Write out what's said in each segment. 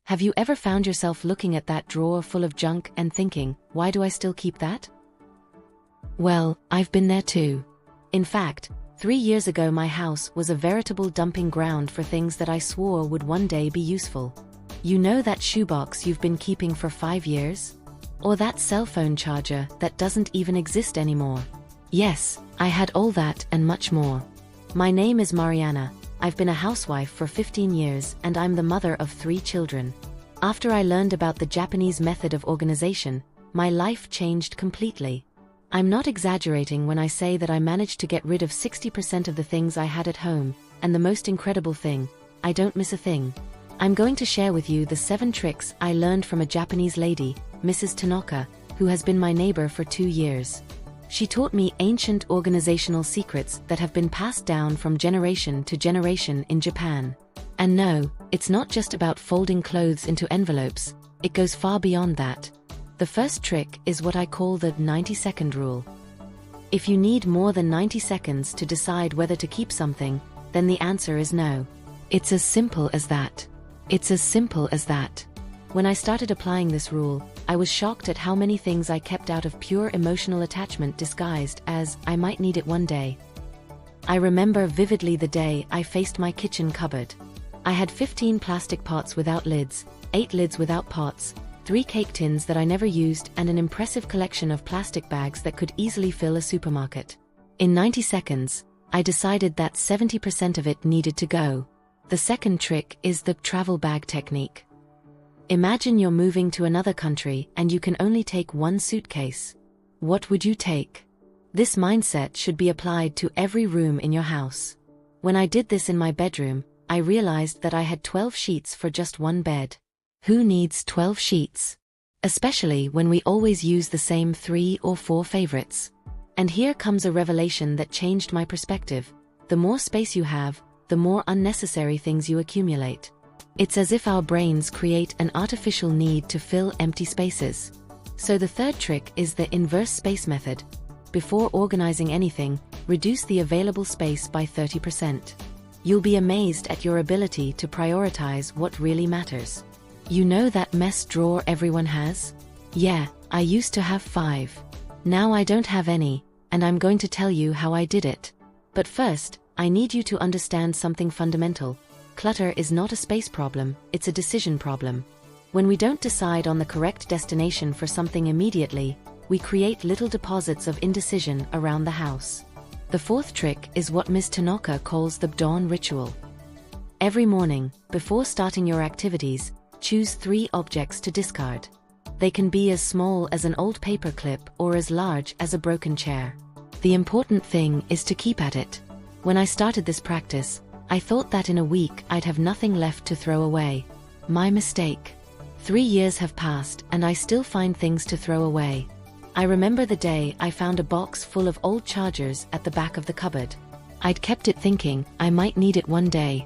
Have you ever found yourself looking at that drawer full of junk and thinking, why do I still keep that? Well, I've been there too. In fact, 3 years ago my house was a veritable dumping ground for things that I swore would one day be useful. You know that shoebox you've been keeping for 5 years? Or that cell phone charger that doesn't even exist anymore? Yes, I had all that and much more. My name is Mariana. I've been a housewife for 15 years and I'm the mother of 3 children. After I learned about the Japanese method of organization, my life changed completely. I'm not exaggerating when I say that I managed to get rid of 60% of the things I had at home, and the most incredible thing, I don't miss a thing. I'm going to share with you the 7 tricks I learned from a Japanese lady, Mrs. Tanaka, who has been my neighbor for 2 years. She taught me ancient organizational secrets that have been passed down from generation to generation in Japan. And no, it's not just about folding clothes into envelopes, it goes far beyond that. The first trick is what I call the 90-second rule. If you need more than 90 seconds to decide whether to keep something, then the answer is no. It's as simple as that. It's as simple as that. When I started applying this rule, I was shocked at how many things I kept out of pure emotional attachment disguised as, I might need it one day. I remember vividly the day I faced my kitchen cupboard. I had 15 plastic pots without lids, 8 lids without pots, 3 cake tins that I never used, and an impressive collection of plastic bags that could easily fill a supermarket. In 90 seconds, I decided that 70% of it needed to go. The second trick is the travel bag technique. Imagine you're moving to another country and you can only take 1 suitcase. What would you take? This mindset should be applied to every room in your house. When I did this in my bedroom, I realized that I had 12 sheets for just 1 bed. Who needs 12 sheets? Especially when we always use the same 3 or 4 favorites. And here comes a revelation that changed my perspective. The more space you have, the more unnecessary things you accumulate. It's as if our brains create an artificial need to fill empty spaces. So the third trick is the inverse space method. Before organizing anything, reduce the available space by 30%. You'll be amazed at your ability to prioritize what really matters. You know that mess drawer everyone has? Yeah, I used to have 5. Now I don't have any, and I'm going to tell you how I did it. But first, I need you to understand something fundamental. Clutter is not a space problem, it's a decision problem. When we don't decide on the correct destination for something immediately, we create little deposits of indecision around the house. The fourth trick is what Ms. Tanaka calls the dawn ritual. Every morning, before starting your activities, choose 3 objects to discard. They can be as small as an old paper clip or as large as a broken chair. The important thing is to keep at it. When I started this practice, I thought that in a week I'd have nothing left to throw away. My mistake. 3 years have passed and I still find things to throw away. I remember the day I found a box full of old chargers at the back of the cupboard. I'd kept it thinking I might need it one day.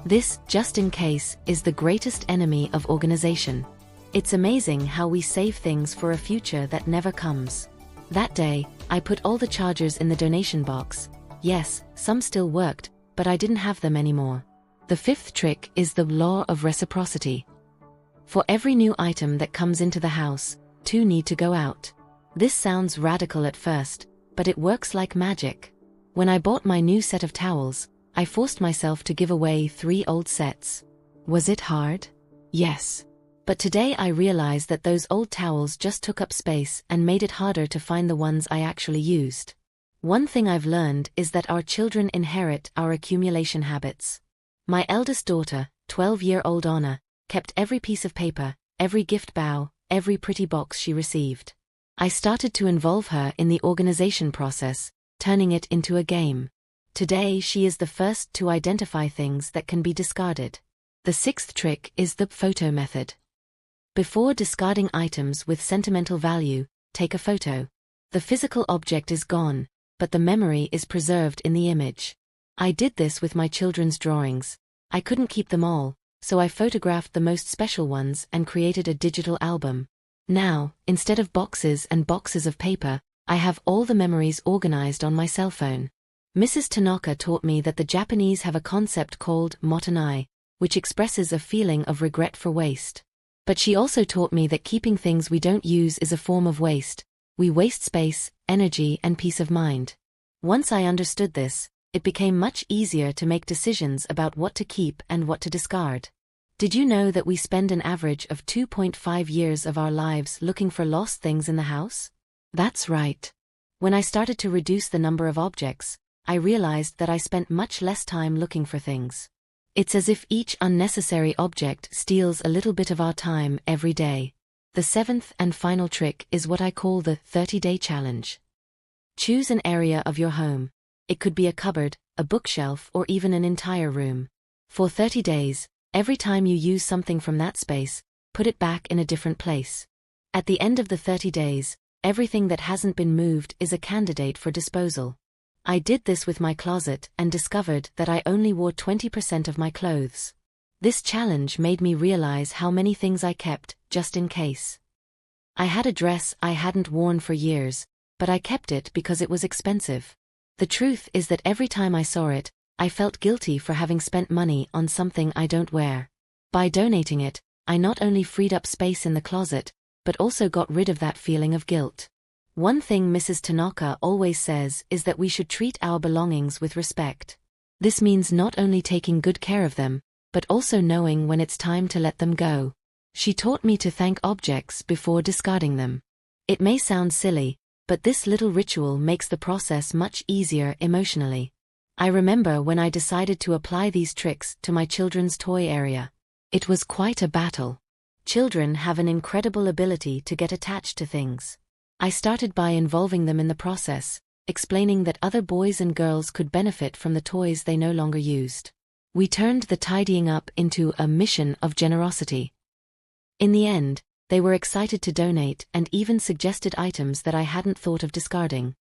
This, just in case, is the greatest enemy of organization. It's amazing how we save things for a future that never comes. That day, I put all the chargers in the donation box. Yes, some still worked, but I didn't have them anymore. The fifth trick is the law of reciprocity. For every new item that comes into the house, 2 need to go out. This sounds radical at first, but it works like magic. When I bought my new set of towels, I forced myself to give away 3 old sets. Was it hard? Yes. But today I realize that those old towels just took up space and made it harder to find the ones I actually used. One thing I've learned is that our children inherit our accumulation habits. My eldest daughter, 12-year-old Anna, kept every piece of paper, every gift bow, every pretty box she received. I started to involve her in the organization process, turning it into a game. Today she is the first to identify things that can be discarded. The sixth trick is the photo method. Before discarding items with sentimental value, take a photo. The physical object is gone, but the memory is preserved in the image. I did this with my children's drawings. I couldn't keep them all, so I photographed the most special ones and created a digital album. Now, instead of boxes and boxes of paper, I have all the memories organized on my cell phone. Mrs. Tanaka taught me that the Japanese have a concept called motonai, which expresses a feeling of regret for waste. But she also taught me that keeping things we don't use is a form of waste. We waste space, energy, and peace of mind. Once I understood this, it became much easier to make decisions about what to keep and what to discard. Did you know that we spend an average of 2.5 years of our lives looking for lost things in the house? That's right. When I started to reduce the number of objects, I realized that I spent much less time looking for things. It's as if each unnecessary object steals a little bit of our time every day. The seventh and final trick is what I call the 30-day challenge. Choose an area of your home. It could be a cupboard, a bookshelf, or even an entire room. For 30 days, every time you use something from that space, put it back in a different place. At the end of the 30 days, everything that hasn't been moved is a candidate for disposal. I did this with my closet and discovered that I only wore 20% of my clothes. This challenge made me realize how many things I kept, just in case. I had a dress I hadn't worn for years, but I kept it because it was expensive. The truth is that every time I saw it, I felt guilty for having spent money on something I don't wear. By donating it, I not only freed up space in the closet, but also got rid of that feeling of guilt. One thing Mrs. Tanaka always says is that we should treat our belongings with respect. This means not only taking good care of them, but also knowing when it's time to let them go. She taught me to thank objects before discarding them. It may sound silly, but this little ritual makes the process much easier emotionally. I remember when I decided to apply these tricks to my children's toy area. It was quite a battle. Children have an incredible ability to get attached to things. I started by involving them in the process, explaining that other boys and girls could benefit from the toys they no longer used. We turned the tidying up into a mission of generosity. In the end, they were excited to donate and even suggested items that I hadn't thought of discarding.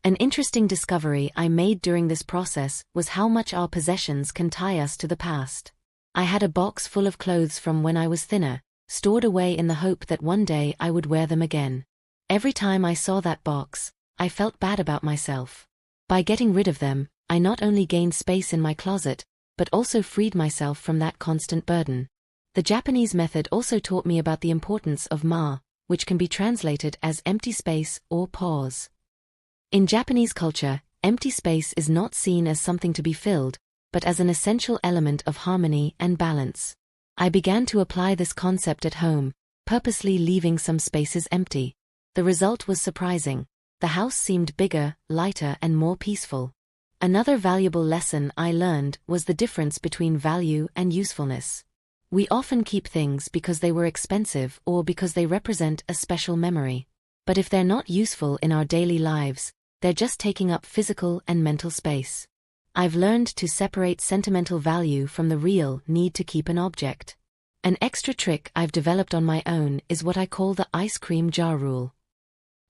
An interesting discovery I made during this process was how much our possessions can tie us to the past. I had a box full of clothes from when I was thinner, stored away in the hope that one day I would wear them again. Every time I saw that box, I felt bad about myself. By getting rid of them, I not only gained space in my closet, but also freed myself from that constant burden. The Japanese method also taught me about the importance of ma, which can be translated as empty space or pause. In Japanese culture, empty space is not seen as something to be filled, but as an essential element of harmony and balance. I began to apply this concept at home, purposely leaving some spaces empty. The result was surprising. The house seemed bigger, lighter, and more peaceful. Another valuable lesson I learned was the difference between value and usefulness. We often keep things because they were expensive or because they represent a special memory. But if they're not useful in our daily lives, they're just taking up physical and mental space. I've learned to separate sentimental value from the real need to keep an object. An extra trick I've developed on my own is what I call the ice cream jar rule.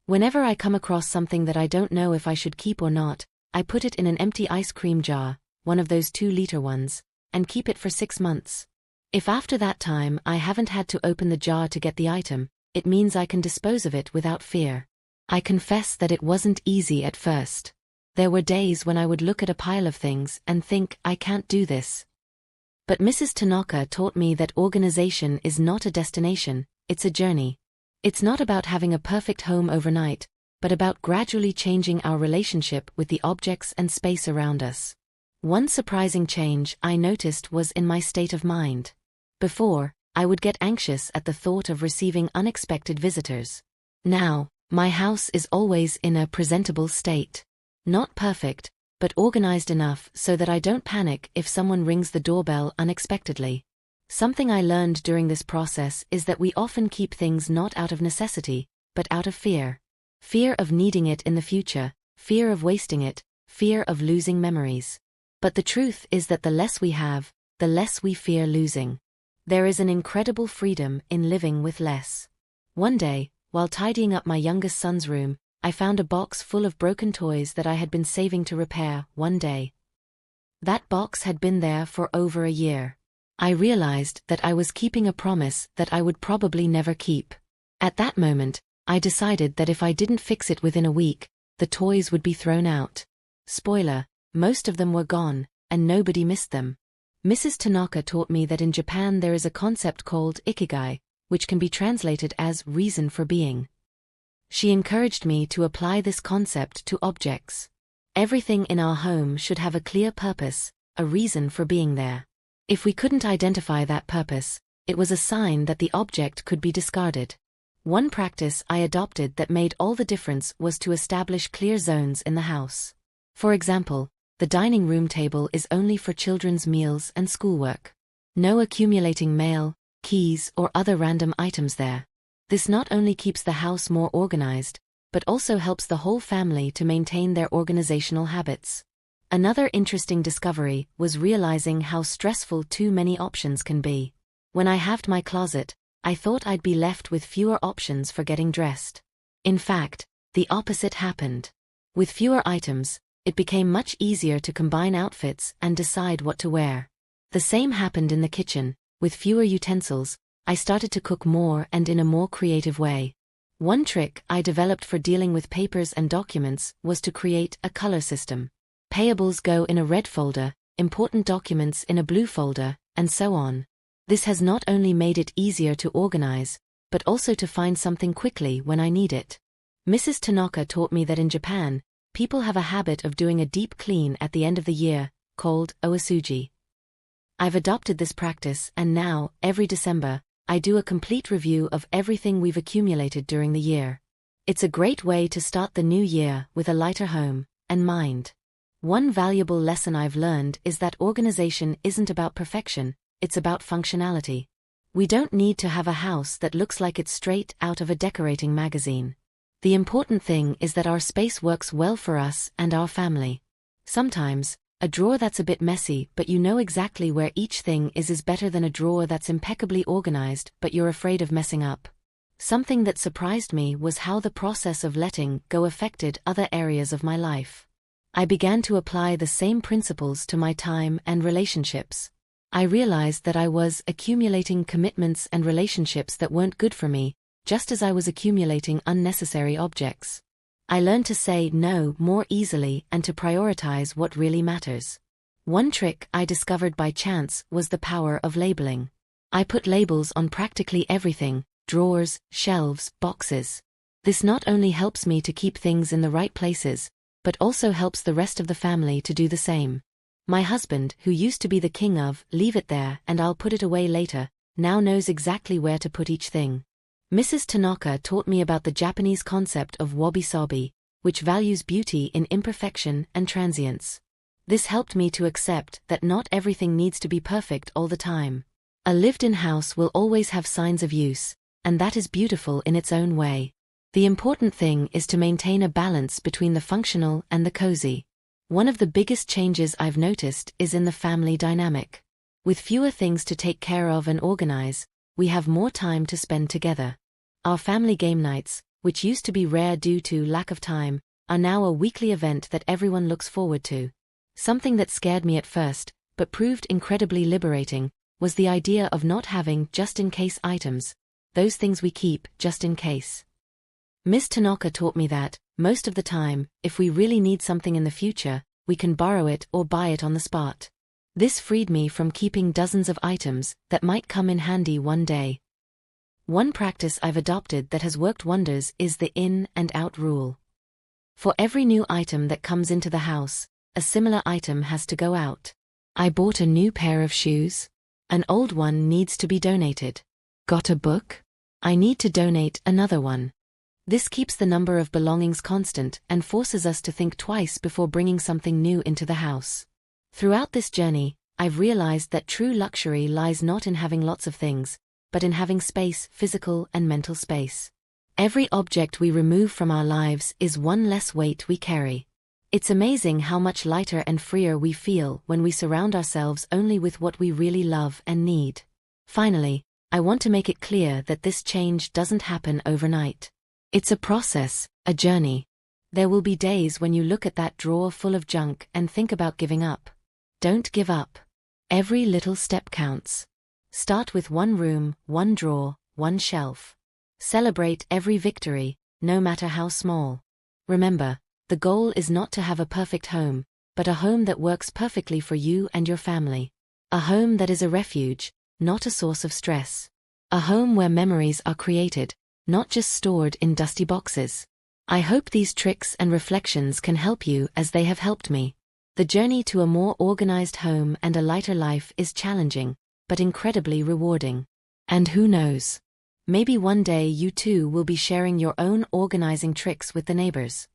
Whenever I come across something that I don't know if I should keep or not, I put it in an empty ice cream jar, one of those 2-liter ones, and keep it for 6 months. If after that time I haven't had to open the jar to get the item, it means I can dispose of it without fear. I confess that it wasn't easy at first. There were days when I would look at a pile of things and think, I can't do this. But Mrs. Tanaka taught me that organization is not a destination, it's a journey. It's not about having a perfect home overnight, but about gradually changing our relationship with the objects and space around us. One surprising change I noticed was in my state of mind. Before, I would get anxious at the thought of receiving unexpected visitors. Now, my house is always in a presentable state. Not perfect, but organized enough so that I don't panic if someone rings the doorbell unexpectedly. Something I learned during this process is that we often keep things not out of necessity, but out of fear. Fear of needing it in the future, fear of wasting it, fear of losing memories. But the truth is that the less we have, the less we fear losing. There is an incredible freedom in living with less. One day, while tidying up my youngest son's room, I found a box full of broken toys that I had been saving to repair one day. That box had been there for over a year. I realized that I was keeping a promise that I would probably never keep. At that moment, I decided that if I didn't fix it within a week, the toys would be thrown out. Spoiler, most of them were gone, and nobody missed them. Mrs. Tanaka taught me that in Japan there is a concept called ikigai, which can be translated as reason for being. She encouraged me to apply this concept to objects. Everything in our home should have a clear purpose, a reason for being there. If we couldn't identify that purpose, it was a sign that the object could be discarded. One practice I adopted that made all the difference was to establish clear zones in the house. For example, the dining room table is only for children's meals and schoolwork. No accumulating mail, keys, or other random items there. This not only keeps the house more organized, but also helps the whole family to maintain their organizational habits. Another interesting discovery was realizing how stressful too many options can be. When I halved my closet, I thought I'd be left with fewer options for getting dressed. In fact, the opposite happened. With fewer items, it became much easier to combine outfits and decide what to wear. The same happened in the kitchen. With fewer utensils, I started to cook more and in a more creative way. One trick I developed for dealing with papers and documents was to create a color system. Payables go in a red folder, important documents in a blue folder, and so on. This has not only made it easier to organize, but also to find something quickly when I need it. Mrs. Tanaka taught me that in Japan, people have a habit of doing a deep clean at the end of the year, called oasuji. I've adopted this practice and now, every December, I do a complete review of everything we've accumulated during the year. It's a great way to start the new year with a lighter home and mind. One valuable lesson I've learned is that organization isn't about perfection, it's about functionality. We don't need to have a house that looks like it's straight out of a decorating magazine. The important thing is that our space works well for us and our family. Sometimes, a drawer that's a bit messy but you know exactly where each thing is better than a drawer that's impeccably organized but you're afraid of messing up. Something that surprised me was how the process of letting go affected other areas of my life. I began to apply the same principles to my time and relationships. I realized that I was accumulating commitments and relationships that weren't good for me, just as I was accumulating unnecessary objects. I learned to say no more easily and to prioritize what really matters. One trick I discovered by chance was the power of labeling. I put labels on practically everything: drawers, shelves, boxes. This not only helps me to keep things in the right places, but also helps the rest of the family to do the same. My husband, who used to be the king of "leave it there and I'll put it away later," now knows exactly where to put each thing. Mrs. Tanaka taught me about the Japanese concept of wabi-sabi, which values beauty in imperfection and transience. This helped me to accept that not everything needs to be perfect all the time. A lived-in house will always have signs of use, and that is beautiful in its own way. The important thing is to maintain a balance between the functional and the cozy. One of the biggest changes I've noticed is in the family dynamic. With fewer things to take care of and organize, we have more time to spend together. Our family game nights, which used to be rare due to lack of time, are now a weekly event that everyone looks forward to. Something that scared me at first, but proved incredibly liberating, was the idea of not having just-in-case items, those things we keep just in case. Ms. Tanaka taught me that, most of the time, if we really need something in the future, we can borrow it or buy it on the spot. This freed me from keeping dozens of items that might come in handy one day. One practice I've adopted that has worked wonders is the in and out rule. For every new item that comes into the house, a similar item has to go out. I bought a new pair of shoes. An old one needs to be donated. Got a book? I need to donate another one. This keeps the number of belongings constant and forces us to think twice before bringing something new into the house. Throughout this journey, I've realized that true luxury lies not in having lots of things, but in having space, physical and mental space. Every object we remove from our lives is one less weight we carry. It's amazing how much lighter and freer we feel when we surround ourselves only with what we really love and need. Finally, I want to make it clear that this change doesn't happen overnight. It's a process, a journey. There will be days when you look at that drawer full of junk and think about giving up. Don't give up. Every little step counts. Start with one room, one drawer, one shelf. Celebrate every victory, no matter how small. Remember, the goal is not to have a perfect home, but a home that works perfectly for you and your family. A home that is a refuge, not a source of stress. A home where memories are created, not just stored in dusty boxes. I hope these tricks and reflections can help you as they have helped me. The journey to a more organized home and a lighter life is challenging, but incredibly rewarding. And who knows? Maybe one day you too will be sharing your own organizing tricks with the neighbors.